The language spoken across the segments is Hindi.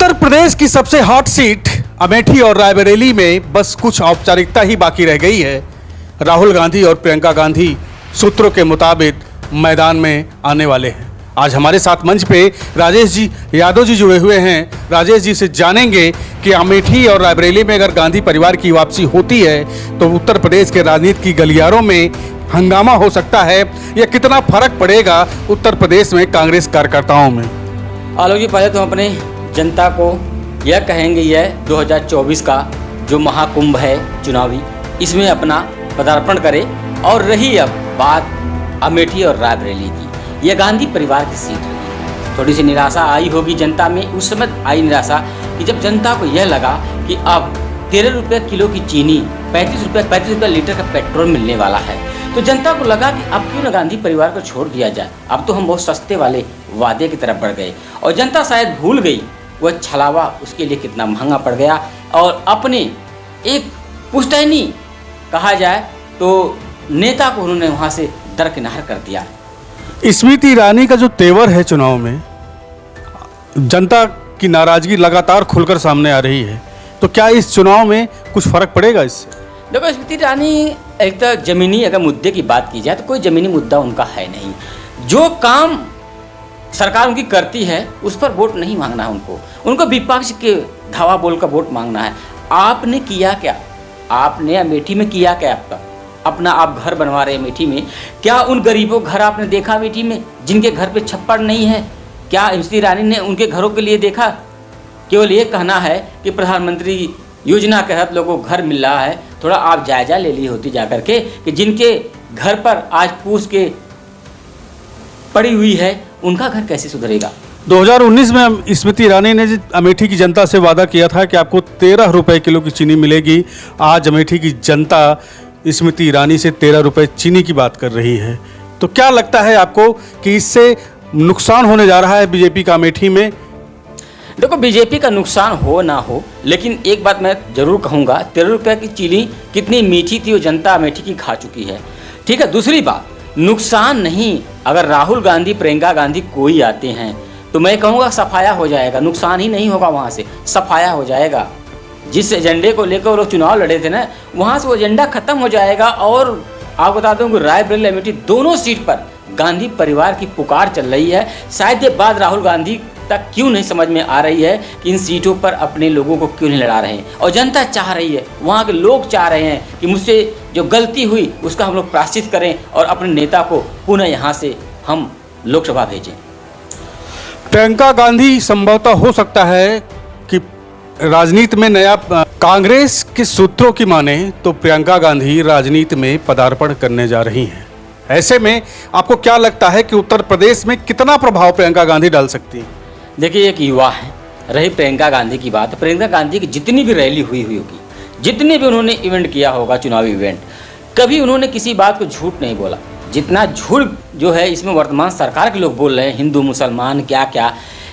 उत्तर प्रदेश की सबसे हॉट सीट अमेठी और रायबरेली में बस कुछ औपचारिकता ही बाकी रह गई है। राहुल गांधी और प्रियंका गांधी सूत्रों के मुताबिक मैदान में आने वाले हैं। आज हमारे साथ मंच पे राजेश जी यादव जी जुड़े हुए हैं। राजेश जी से जानेंगे कि अमेठी और रायबरेली में अगर गांधी परिवार की वापसी होती है तो उत्तर प्रदेश के राजनीति की गलियारों में हंगामा हो सकता है या कितना फर्क पड़ेगा उत्तर प्रदेश में कांग्रेस कार्यकर्ताओं में। आलोक जी, पहले तो हम अपने जनता को यह कहेंगे, यह 2024 का जो महाकुंभ है चुनावी, इसमें अपना पदार्पण करे। और रही अब बात अमेठी और रायबरेली की, यह गांधी परिवार की सीट रही। थोड़ी सी निराशा आई होगी जनता में, उस समय आई निराशा कि जब जनता को यह लगा कि अब 13 रुपये किलो की चीनी, 35 रुपये लीटर का पेट्रोल मिलने वाला है, तो जनता को लगा कि अब क्यों न गांधी परिवार को छोड़ दिया जाए। अब तो हम बहुत सस्ते वाले वादे की तरफ बढ़ गए और जनता शायद भूल गई वह छलावा उसके लिए कितना महंगा पड़ गया। और अपने एक पुश्तैनी कहा जाए तो नेता को उन्होंने वहाँ से दरकिनार कर दिया। स्मृति ईरानी का जो तेवर है चुनाव में, जनता की नाराजगी लगातार खुलकर सामने आ रही है, तो क्या इस चुनाव में कुछ फर्क पड़ेगा इससे? देखो, स्मृति ईरानी एक तो जमीनी अगर मुद्दे की बात की जाए तो कोई जमीनी मुद्दा उनका है नहीं। जो काम सरकार उनकी करती है उस पर वोट नहीं मांगना है उनको विपक्ष के धावा बोल का वोट मांगना है। आपने किया क्या? आपने अमेठी में किया क्या? अपना आप घर बनवा रहे अमेठी में, क्या उन गरीबों घर आपने देखा अमेठी में जिनके घर पे छप्पर नहीं है? क्या स्मृति ईरानी ने उनके घरों के लिए देखा? केवल ये कहना है कि प्रधानमंत्री योजना के तहत लोगों को घर मिल रहा है। थोड़ा आप जायजा ले ली होती जाकर के कि जिनके घर पर आज पूछ के पड़ी हुई है उनका घर कैसे सुधरेगा। 2019 में स्मृति ईरानी ने अमेठी की जनता से वादा किया था कि आपको 13 रुपये किलो की चीनी मिलेगी। आज अमेठी की जनता स्मृति ईरानी से 13 रुपये चीनी की बात कर रही है। तो क्या लगता है आपको कि इससे नुकसान होने जा रहा है बीजेपी का अमेठी में? देखो, बीजेपी का नुकसान हो ना हो, लेकिन एक बात मैं जरूर कहूँगा, 13 रुपये की चीनी कितनी मीठी थी वो जनता अमेठी की खा चुकी है। ठीक है, दूसरी बात, नुकसान नहीं, अगर राहुल गांधी प्रियंका गांधी कोई आते हैं तो मैं कहूँगा सफाया हो जाएगा। नुकसान ही नहीं होगा, वहाँ से सफाया हो जाएगा। जिस एजेंडे को लेकर वो लोग चुनाव लड़े थे ना, वहाँ से वो एजेंडा खत्म हो जाएगा। और आप बता दूँ कि रायबरेली अमेठी दोनों सीट पर गांधी परिवार की पुकार चल रही है। शायद ये बात राहुल गांधी तक क्यों नहीं समझ में आ रही है कि इन सीटों पर अपने लोगों को क्यों नहीं लड़ा रहे हैं। और जनता चाह रही है, वहाँ के लोग चाह रहे हैं कि मुझसे जो गलती हुई उसका हम लोग प्रायश्चित करें और अपने नेता को पुनः यहाँ से हम लोकसभा भेजें। प्रियंका गांधी संभवतः हो सकता है कि राजनीति में नया, कांग्रेस के सूत्रों की माने तो प्रियंका गांधी राजनीति में पदार्पण करने जा रही हैं। ऐसे में आपको क्या लगता है कि उत्तर प्रदेश में कितना प्रभाव प्रियंका गांधी डाल सकती हैं? देखिए, एक युवा है। रही प्रियंका गांधी की बात, प्रियंका गांधी की जितनी भी रैली हुई होगी, जितने भी उन्होंने इवेंट किया होगा चुनावी इवेंट, कभी उन्होंने किसी बात को झूठ नहीं बोला। जितना झूठ जो है इसमें वर्तमान सरकार के लोग बोल रहे हैं, हिंदू मुसलमान क्या क्या,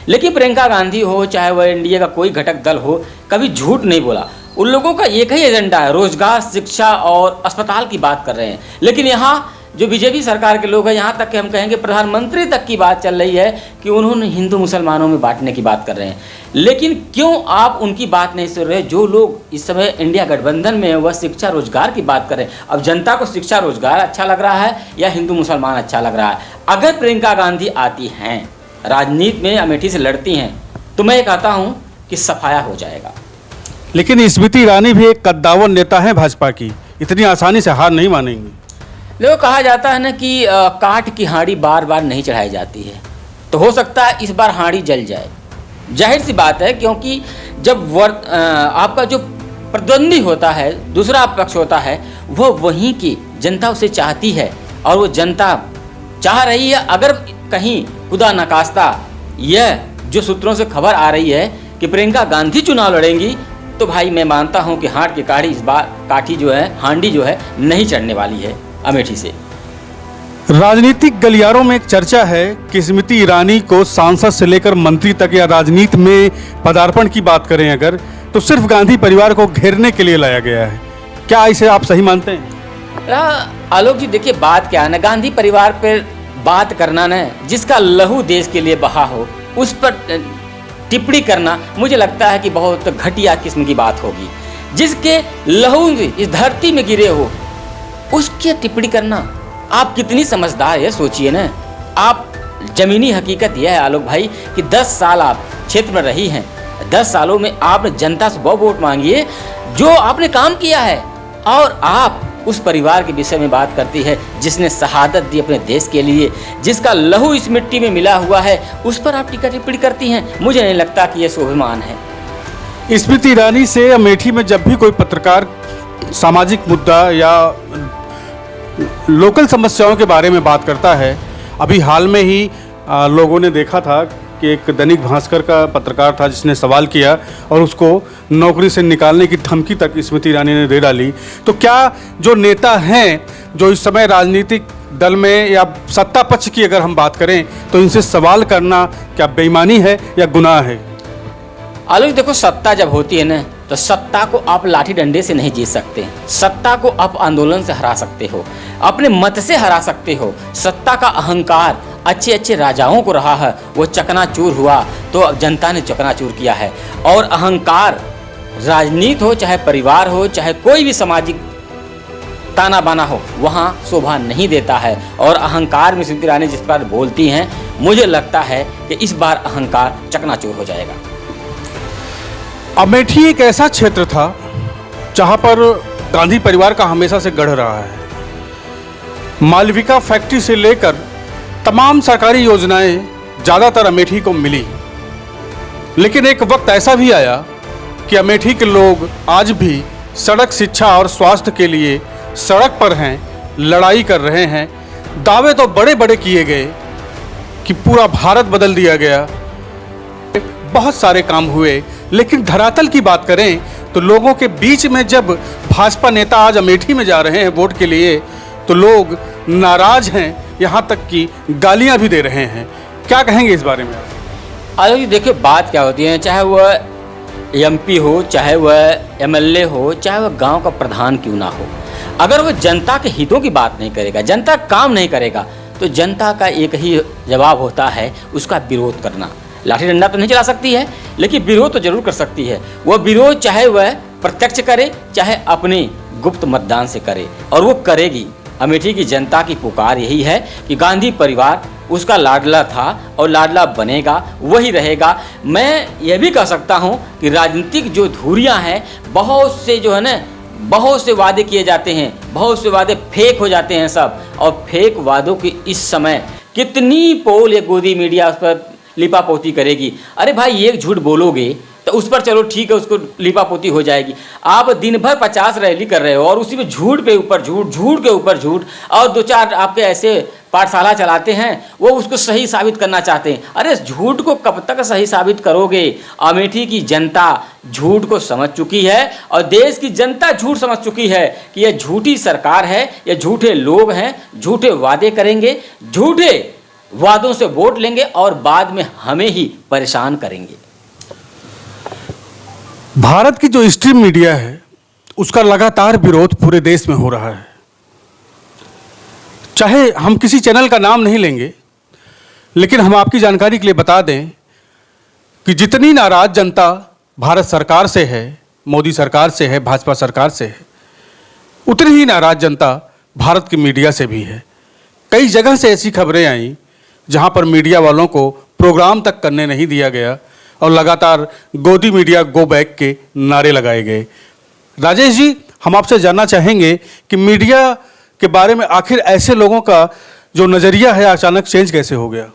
लेकिन प्रियंका गांधी हो चाहे वह एनडीए का कोई घटक दल हो, कभी झूठ नहीं बोला। उन लोगों का एक ही एजेंडा है, रोजगार, शिक्षा और अस्पताल की बात कर रहे हैं। लेकिन यहाँ जो बीजेपी सरकार के लोग हैं, यहाँ तक कि हम कहेंगे प्रधानमंत्री तक की बात चल रही है कि उन्होंने हिंदू मुसलमानों में बांटने की बात कर रहे हैं। लेकिन क्यों आप उनकी बात नहीं सुन रहे? जो लोग इस समय इंडिया गठबंधन में है वह शिक्षा रोजगार की बात कर रहे हैं। अब जनता को शिक्षा रोजगार अच्छा लग रहा है या हिंदू मुसलमान अच्छा लग रहा है? अगर प्रियंका गांधी आती हैं, राजनीति में अमेठी से लड़ती हैं, तो मैं ये कहता हूँ कि सफाया हो जाएगा। लेकिन स्मृति ईरानी भी एक कद्दावर नेता है भाजपा की, इतनी आसानी से हार नहीं मानेंगी। देखो, कहा जाता है ना कि काठ की हांडी बार बार नहीं चढ़ाई जाती है, तो हो सकता है इस बार हांडी जल जाए। जाहिर सी बात है, क्योंकि जब आपका जो प्रतिद्वंदी होता है, दूसरा पक्ष होता है, वो वहीं की जनता उसे चाहती है और वो जनता चाह रही है। अगर कहीं खुदा नकास्ता यह जो सूत्रों से खबर आ रही है कि प्रियंका गांधी चुनाव लड़ेंगी, तो भाई मैं मानता हूँ कि हाथ की काठी इस बार काठी जो है, हांडी जो है, नहीं चढ़ने वाली है अमेठी से। राजनीतिक गलियारों में एक चर्चा है कि स्मृति ईरानी को सांसद से लेकर मंत्री तक या राजनीति में पदार्पण की बात करें अगर, तो सिर्फ गांधी परिवार को घेरने के लिए लाया गया है। क्या इसे आप सही मानते हैं? आलोक जी, देखिए बात क्या है ना, गांधी परिवार पर बात करना ना, जिसका लहू देश के लिए बहा हो उस पर टिप्पणी करना मुझे लगता है कि बहुत घटिया किस्म की बात होगी। जिसके लहू इस धरती में गिरे हो उसके टिप्पणी करना, आप कितनी समझदार है सोचिए ना। आप जमीनी हकीकत यह है आलोक भाई कि 10 साल आप क्षेत्र में रही हैं, 10 सालों में आपने जनता से बहुत वोट मांगी है, जो आपने काम किया है, और आप उस परिवार के विषय में बात करती है जिसने शहादत दी अपने देश के लिए, जिसका लहू इस मिट्टी में मिला हुआ है, उस पर आप टीका टिप्पणी करती हैं। मुझे नहीं लगता कि यह शोभामान है। स्मृति ईरानी से अमेठी में जब भी कोई पत्रकार सामाजिक मुद्दा या लोकल समस्याओं के बारे में बात करता है, अभी हाल में ही लोगों ने देखा था कि एक दैनिक भास्कर का पत्रकार था जिसने सवाल किया और उसको नौकरी से निकालने की धमकी तक स्मृति ईरानी ने दे डाली। तो क्या जो नेता हैं जो इस समय राजनीतिक दल में या सत्ता पक्ष की अगर हम बात करें तो इनसे सवाल करना क्या बेईमानी है या गुनाह है? आलोक देखो, सत्ता जब होती है ना तो सत्ता को आप लाठी डंडे से नहीं जीत सकते। सत्ता को आप आंदोलन से हरा सकते हो, अपने मत से हरा सकते हो। सत्ता का अहंकार अच्छे अच्छे राजाओं को रहा है, वो चकनाचूर हुआ तो जनता ने चकनाचूर किया है। और अहंकार राजनीति हो, चाहे परिवार हो, चाहे कोई भी सामाजिक ताना बाना हो, वहाँ शोभा नहीं देता है। और अहंकार में स्मृति ईरानी जिस पर बोलती हैं, मुझे लगता है कि इस बार अहंकार चकनाचूर हो जाएगा। अमेठी एक ऐसा क्षेत्र था जहां पर गांधी परिवार का हमेशा से गढ़ रहा है। मालविका फैक्ट्री से लेकर तमाम सरकारी योजनाएं ज़्यादातर अमेठी को मिली, लेकिन एक वक्त ऐसा भी आया कि अमेठी के लोग आज भी सड़क, शिक्षा और स्वास्थ्य के लिए सड़क पर हैं, लड़ाई कर रहे हैं। दावे तो बड़े बड़े किए गए कि पूरा भारत बदल दिया गया, बहुत सारे काम हुए, लेकिन धरातल की बात करें तो लोगों के बीच में जब भाजपा नेता आज अमेठी में जा रहे हैं वोट के लिए तो लोग नाराज हैं, यहाँ तक कि गालियाँ भी दे रहे हैं। क्या कहेंगे इस बारे में? आलोक जी देखिए, बात क्या होती है, चाहे वह एमपी हो, चाहे वह एमएलए हो, चाहे वह गांव का प्रधान क्यों ना हो, अगर वह जनता के हितों की बात नहीं करेगा, जनता काम नहीं करेगा, तो जनता का एक ही जवाब होता है उसका विरोध करना। लाठी डंडा तो नहीं चला सकती है, लेकिन विरोध तो जरूर कर सकती है। वह विरोध चाहे वह प्रत्यक्ष करे, चाहे अपने गुप्त मतदान से करे, और वो करेगी। अमेठी की जनता की पुकार यही है कि गांधी परिवार उसका लाडला था और लाडला बनेगा, वही रहेगा। मैं यह भी कह सकता हूँ कि राजनीतिक जो धुरियाँ हैं, बहुत से जो है ना, बहुत से वादे किए जाते हैं, बहुत से वादे फेक हो जाते हैं सब, और फेक वादों की इस समय कितनी पोल या गोदी मीडिया उस पर लिपापोती करेगी। अरे भाई, एक झूठ बोलोगे तो उस पर चलो ठीक है, उसको लिपापोती हो जाएगी। आप दिन भर 50 रैली कर रहे हो और उसी में झूठ पे ऊपर झूठ, झूठ के ऊपर झूठ, और 2-4 आपके ऐसे पाठशाला चलाते हैं, वो उसको सही साबित करना चाहते हैं। अरे झूठ को कब तक सही साबित करोगे? अमेठी की जनता झूठ को समझ चुकी है और देश की जनता झूठ समझ चुकी है कि यह झूठी सरकार है, ये झूठे लोग हैं, झूठे वादे करेंगे, झूठे वादों से वोट लेंगे और बाद में हमें ही परेशान करेंगे। भारत की जो स्ट्रीम मीडिया है उसका लगातार विरोध पूरे देश में हो रहा है। चाहे हम किसी चैनल का नाम नहीं लेंगे, लेकिन हम आपकी जानकारी के लिए बता दें कि जितनी नाराज जनता भारत सरकार से है, मोदी सरकार से है, भाजपा सरकार से है, उतनी ही नाराज जनता भारत की मीडिया से भी है। कई जगह से ऐसी खबरें आई जहां पर मीडिया वालों को प्रोग्राम तक करने नहीं दिया गया और लगातार गोदी मीडिया गो बैक के नारे लगाए गए। राजेश जी, हम आपसे जानना चाहेंगे कि मीडिया के बारे में आखिर ऐसे लोगों का जो नज़रिया है अचानक चेंज कैसे हो गया?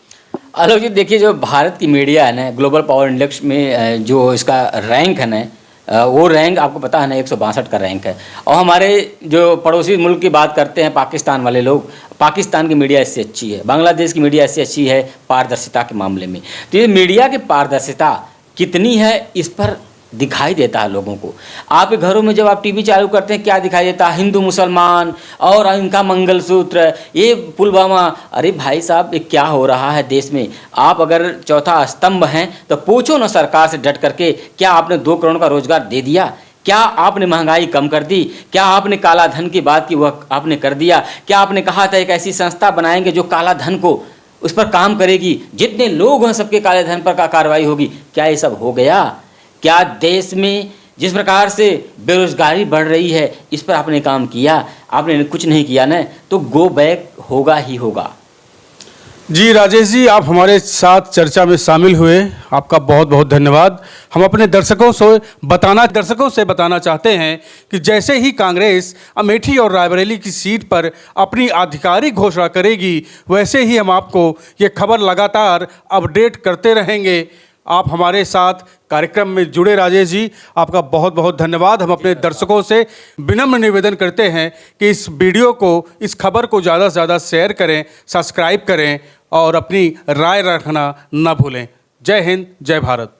आलोक जी देखिए, जो भारत की मीडिया है ना, ग्लोबल पावर इंडेक्स में जो इसका रैंक है ना, वो रैंक आपको पता है ना 162 का रैंक है। और हमारे जो पड़ोसी मुल्क की बात करते हैं पाकिस्तान वाले लोग, पाकिस्तान की मीडिया इससे अच्छी है, बांग्लादेश की मीडिया इससे अच्छी है पारदर्शिता के मामले में। तो ये मीडिया की पारदर्शिता कितनी है इस पर दिखाई देता है लोगों को। आपके घरों में जब आप टीवी चालू करते हैं क्या दिखाई देता है? हिंदू मुसलमान और इनका मंगलसूत्र, ये पुलवामा। अरे भाई साहब, ये क्या हो रहा है देश में? आप अगर चौथा स्तंभ हैं तो पूछो ना सरकार से डट करके, क्या आपने 2 करोड़ का रोजगार दे दिया? क्या आपने महंगाई कम कर दी? क्या आपने काला धन की बात की वह आपने कर दिया? क्या आपने कहा था एक ऐसी संस्था बनाएंगे जो काला धन को उस पर काम करेगी, जितने लोग हैं सबके काले धन पर कार्रवाई होगी। क्या ये सब हो गया? क्या देश में जिस प्रकार से बेरोजगारी बढ़ रही है इस पर आपने काम किया? आपने कुछ नहीं किया ना, तो गो बैक होगा ही होगा। जी राजेश जी, आप हमारे साथ चर्चा में शामिल हुए, आपका बहुत बहुत धन्यवाद। हम अपने दर्शकों से बताना चाहते हैं कि जैसे ही कांग्रेस अमेठी और रायबरेली की सीट पर अपनी आधिकारिक घोषणा करेगी, वैसे ही हम आपको ये खबर लगातार अपडेट करते रहेंगे। आप हमारे साथ कार्यक्रम में जुड़े राजेश जी, आपका बहुत बहुत धन्यवाद। हम अपने दर्शकों से विनम्र निवेदन करते हैं कि इस वीडियो को, इस खबर को ज़्यादा से ज़्यादा शेयर करें, सब्सक्राइब करें और अपनी राय रखना न भूलें। जय हिंद, जय भारत।